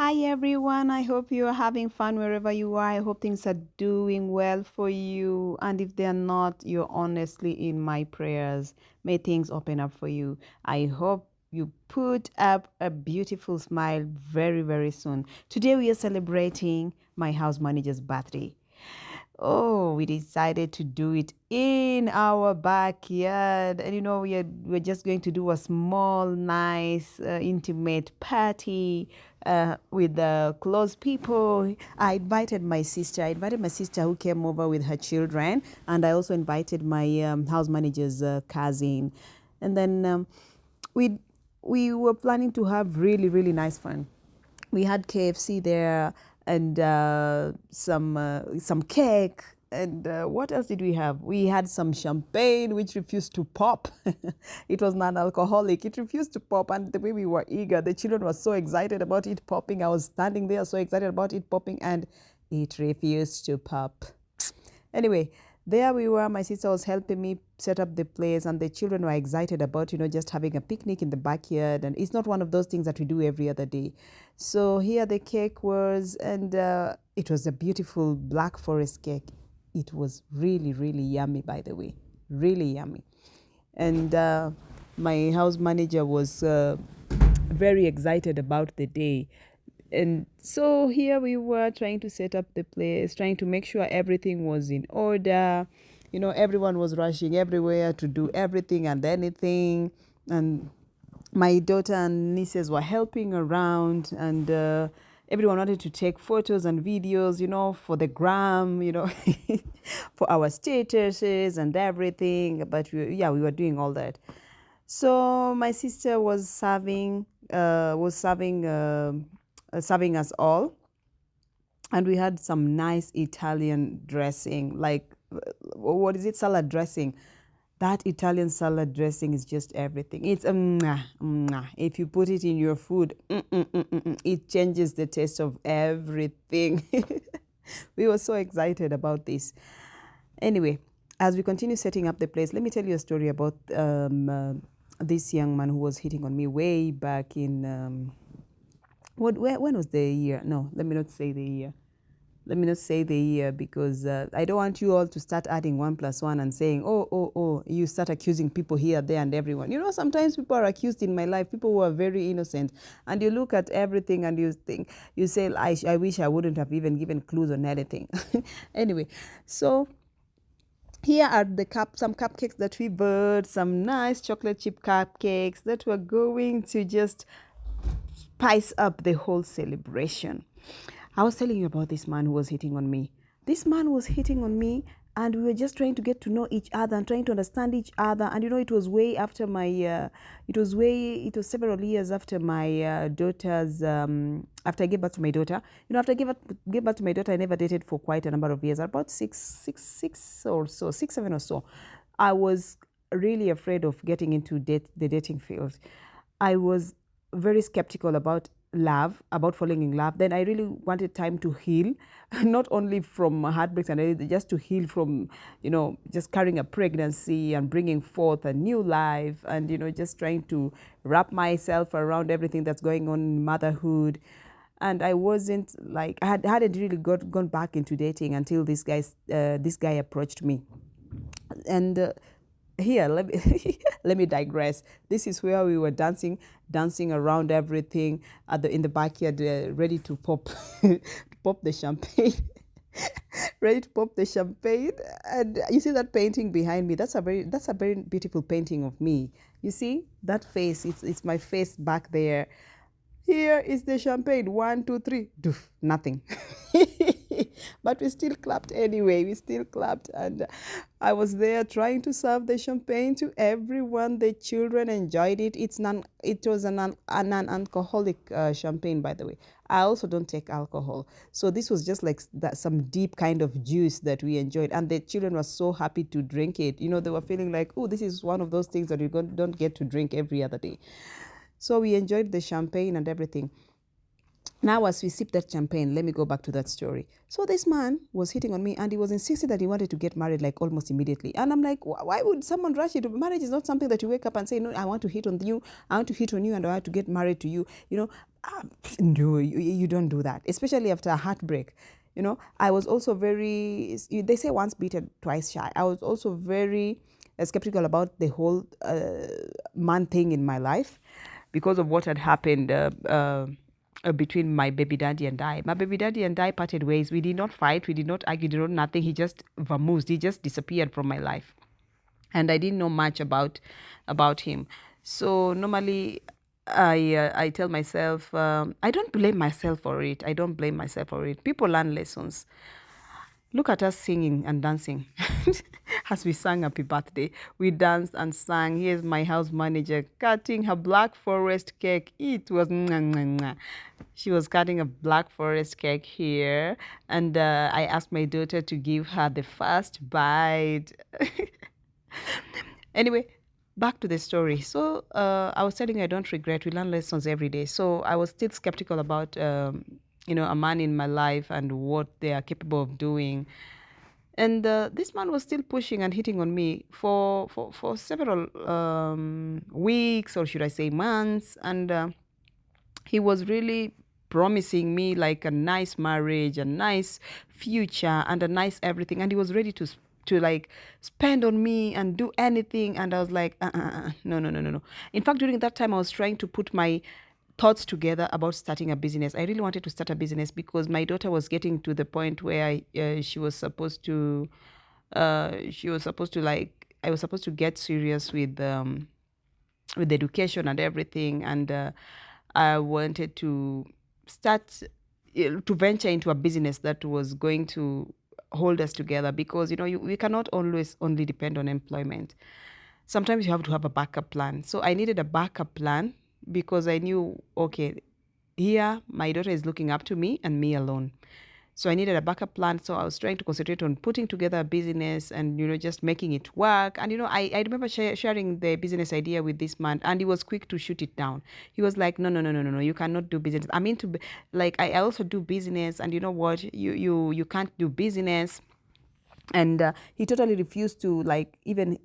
Hi everyone, I hope you are having fun wherever you are. I hope things are doing well for you. And if they're not, you're honestly in my prayers. May things open up for you. I hope you put up a beautiful smile very, very soon. Today we are celebrating my house manager's birthday. Oh, we decided to do it in our backyard. And we're just going to do a small, nice, intimate party with the close people. I invited my sister who came over with her children, and I also invited my house manager's cousin. And then we we were planning to have really, really nice fun. We had KFC there and some cake. And what else did we have? We had some champagne, which refused to pop. It was non-alcoholic. It refused to pop, and the way we were eager, the children were so excited about it popping. I was standing there so excited about it popping, and it refused to pop. Anyway, there we were. My sister was helping me set up the place, and the children were excited about, just having a picnic in the backyard. And it's not one of those things that we do every other day. So here the cake was, and it was a beautiful Black Forest cake. It was really, really yummy, by the way. Really yummy. And my house manager was very excited about the day. And so here we were trying to set up the place, trying to make sure everything was in order. Everyone was rushing everywhere to do everything and anything. And my daughter and nieces were helping around, and everyone wanted to take photos and videos, for the gram, for our statuses and everything. But we were doing all that. So my sister was serving us all, and we had some nice Italian dressing, like what is it, salad dressing. That Italian salad dressing is just everything. It's mwah, mwah. If you put it in your food, it changes the taste of everything. We were so excited about this. Anyway, as we continue setting up the place, let me tell you a story about this young man who was hitting on me way back in when was the year? No, let me not say the year. Let me not say the year, because I don't want you all to start adding 1 plus 1 and saying, oh, you start accusing people here, there, and everyone. Sometimes people are accused in my life, people who are very innocent, and you look at everything and you say, I wish I wouldn't have even given clues on anything. Anyway, so here are some cupcakes that we bought, some nice chocolate chip cupcakes that were going to just spice up the whole celebration. I was telling you about this man who was hitting on me. This man was hitting on me, and we were just trying to get to know each other and trying to understand each other. And it was way after it was several years after my daughter's, after I gave birth to my daughter. After I gave birth to my daughter, I never dated for quite a number of years, about six or so, 6, 7 or so. I was really afraid of getting into the dating field. I was very skeptical about love, about falling in love. Then I really wanted time to heal, not only from heartbreaks and everything, just to heal from, just carrying a pregnancy and bringing forth a new life, and, just trying to wrap myself around everything that's going on in motherhood. And I wasn't like, hadn't really gone back into dating until this guy approached me. And here, let me digress. This is where we were dancing around everything in the backyard, ready to pop to pop the champagne. Ready to pop the champagne. And you see that painting behind me? That's a very beautiful painting of me. You see that face? It's my face back there. Here is the champagne. 1, 2, 3. Doof, nothing. But we still clapped anyway. We still clapped. And I was there trying to serve the champagne to everyone. The children enjoyed it. It was a non-alcoholic champagne, by the way. I also don't take alcohol. So this was just like some deep kind of juice that we enjoyed. And the children were so happy to drink it. They were feeling like, oh, this is one of those things that you don't get to drink every other day. So we enjoyed the champagne and everything. Now, as we sip that champagne, let me go back to that story. So this man was hitting on me, and he was insisting that he wanted to get married like almost immediately. And I'm like, why would someone rush you? Marriage is not something that you wake up and say, no, I want to hit on you. I want to hit on you, and I want to get married to you. No, you don't do that, especially after a heartbreak. I was also very, they say once bitten, twice shy. I was also very skeptical about the whole man thing in my life because of what had happened between my baby daddy and I. My baby daddy and I parted ways. We did not fight. We did not argue. We did not nothing. He just vamoosed. He just disappeared from my life, and I didn't know much about him. So normally, I tell myself I don't blame myself for it. I don't blame myself for it. People learn lessons. Look at us singing and dancing. As we sang Happy Birthday, we danced and sang. Here's my house manager cutting her Black Forest cake. It was mwah, mwah, mwah. She was cutting a Black Forest cake here, and I asked my daughter to give her the first bite. Anyway, back to the story. So I was telling you I don't regret. We learn lessons every day. So I was still skeptical about a man in my life and what they are capable of doing. And this man was still pushing and hitting on me for several weeks, or should I say months. And he was really promising me like a nice marriage, a nice future, and a nice everything. And he was ready to like spend on me and do anything. And I was like, no, no, no, no, no. In fact, during that time, I was trying to put my thoughts together about starting a business. I really wanted to start a business because my daughter was getting to the point where she was supposed to like, I was supposed to get serious with education and everything. And I wanted to start to venture into a business that was going to hold us together, because we cannot always only depend on employment. Sometimes you have to have a backup plan. So I needed a backup plan because I knew, okay, here my daughter is looking up to me and me alone. So I needed a backup plan. So I was trying to concentrate on putting together a business and, just making it work. And, I remember sharing the business idea with this man, and he was quick to shoot it down. He was like, no, no, no, no, no, no, you cannot do business. I mean, like, I also do business, and you know what, you can't do business. And he totally refused to like even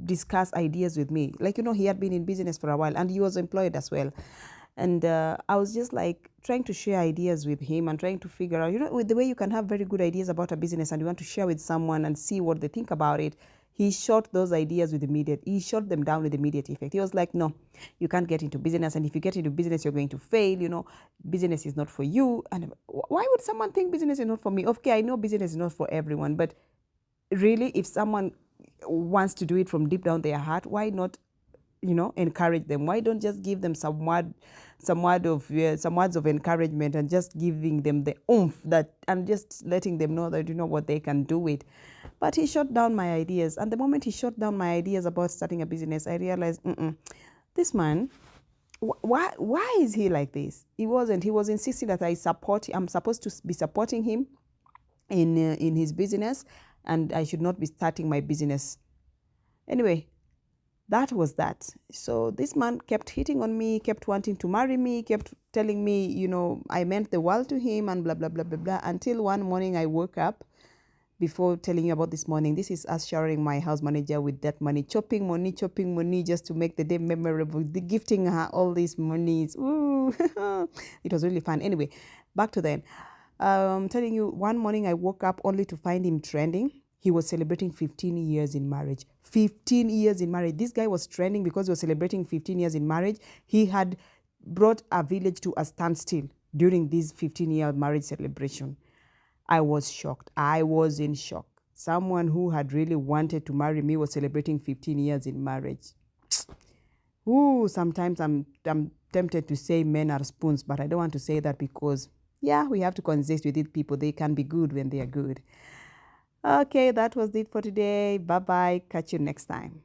discuss ideas with me. Like, he had been in business for a while, and he was employed as well. And I was just like trying to share ideas with him and trying to figure out, with the way you can have very good ideas about a business and you want to share with someone and see what they think about it. He shot those ideas he shot them down with immediate effect. He was like, no, you can't get into business. And if you get into business, you're going to fail. Business is not for you. And why would someone think business is not for me? Okay, I know business is not for everyone, but really, if someone wants to do it from deep down their heart, why not encourage them? Why don't just give them some words of encouragement, and just giving them the oomph that, and just letting them know that what they can do it. But he shut down my ideas, and the moment he shut down my ideas about starting a business, I realized, this man, why is he like this? He was insisting that I'm supposed to be supporting him in his business, and I should not be starting my business. Anyway, that was that. So this man kept hitting on me, kept wanting to marry me, kept telling me, I meant the world to him, and blah, blah, blah, blah, blah. Until one morning I woke up. Before telling you about this morning, this is us showering my house manager with that money, chopping money, just to make the day memorable, gifting her all these monies. Ooh, it was really fun. Anyway, back to then. Telling you, one morning I woke up only to find him trending. He was celebrating 15 years in marriage. 15 years in marriage. This guy was trending because he was celebrating 15 years in marriage. He had brought a village to a standstill during this 15-year marriage celebration. I was shocked. I was in shock. Someone who had really wanted to marry me was celebrating 15 years in marriage. Ooh, sometimes I'm tempted to say men are spoons, but I don't want to say that because, yeah, we have to coexist with it. People, they can be good when they are good. Okay, that was it for today. Bye-bye. Catch you next time.